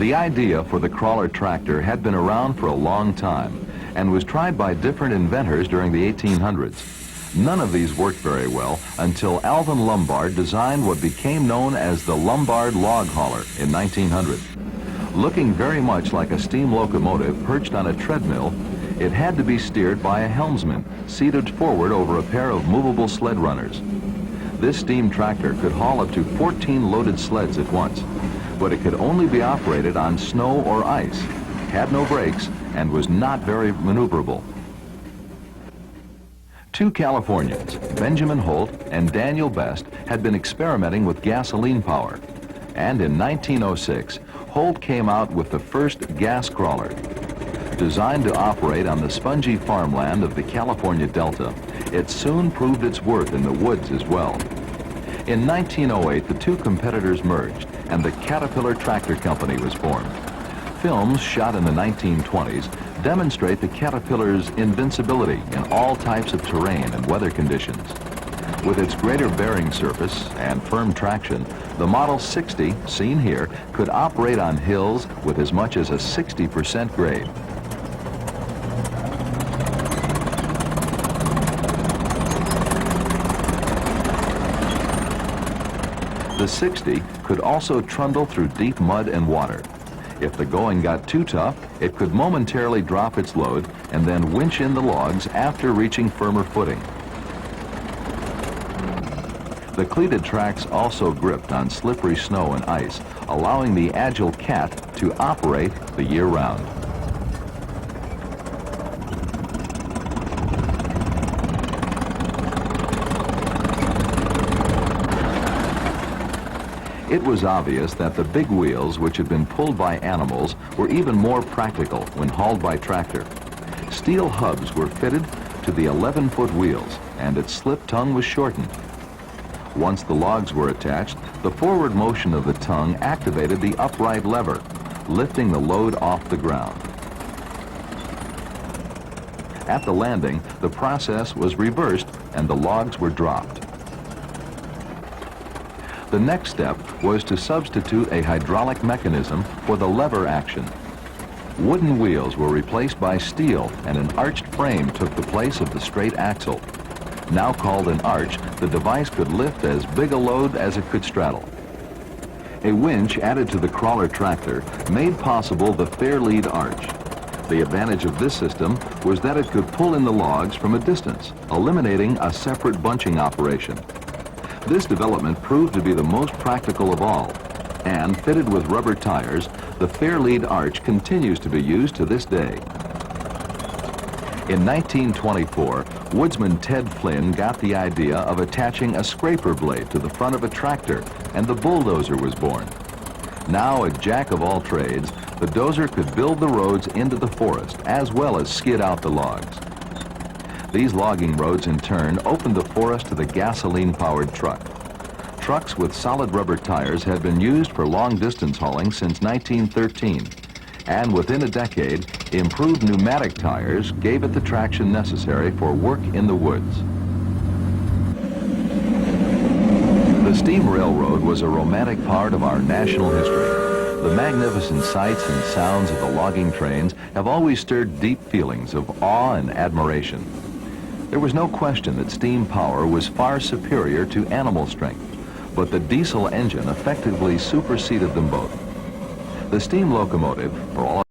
The idea for the crawler tractor had been around for a long time and was tried by different inventors during the 1800s. None of these worked very well until Alvin Lombard designed what became known as the Lombard log hauler in 1900. Looking very much like a steam locomotive perched on a treadmill, it had to be steered by a helmsman seated forward over a pair of movable sled runners. This steam tractor could haul up to 14 loaded sleds at once, but it could only be operated on snow or ice, had no brakes, and was not very maneuverable. Two Californians, Benjamin Holt and Daniel Best, had been experimenting with gasoline power, and in 1906, Holt came out with the first gas crawler. Designed to operate on the spongy farmland of the California Delta, it soon proved its worth in the woods as well. In 1908, the two competitors merged, and the Caterpillar Tractor Company was formed. Films shot in the 1920s demonstrate the Caterpillar's invincibility in all types of terrain and weather conditions. With its greater bearing surface and firm traction, the Model 60, seen here, could operate on hills with as much as a 60% grade. The 60 could also trundle through deep mud and water. If the going got too tough, it could momentarily drop its load and then winch in the logs after reaching firmer footing. The cleated tracks also gripped on slippery snow and ice, allowing the agile Cat to operate the year round. It was obvious that the big wheels, which had been pulled by animals, were even more practical when hauled by tractor. Steel hubs were fitted to the 11-foot wheels, and its slip tongue was shortened. Once the logs were attached, the forward motion of the tongue activated the upright lever, lifting the load off the ground. At the landing, the process was reversed and the logs were dropped. The next step was to substitute a hydraulic mechanism for the lever action. Wooden wheels were replaced by steel, and an arched frame took the place of the straight axle. Now called an arch, the device could lift as big a load as it could straddle. A winch added to the crawler tractor made possible the fair lead arch. The advantage of this system was that it could pull in the logs from a distance, eliminating a separate bunching operation. This development proved to be the most practical of all, and fitted with rubber tires, the fair lead arch continues to be used to this day. In 1924, woodsman Ted Flynn got the idea of attaching a scraper blade to the front of a tractor, and the bulldozer was born. Now a jack of all trades, the dozer could build the roads into the forest as well as skid out the logs. These logging roads, in turn, opened the forest to the gasoline-powered truck. Trucks with solid rubber tires had been used for long-distance hauling since 1913, and within a decade, improved pneumatic tires gave it the traction necessary for work in the woods. The steam railroad was a romantic part of our national history. The magnificent sights and sounds of the logging trains have always stirred deep feelings of awe and admiration. There was no question that steam power was far superior to animal strength, but the diesel engine effectively superseded them both. The steam locomotive, for all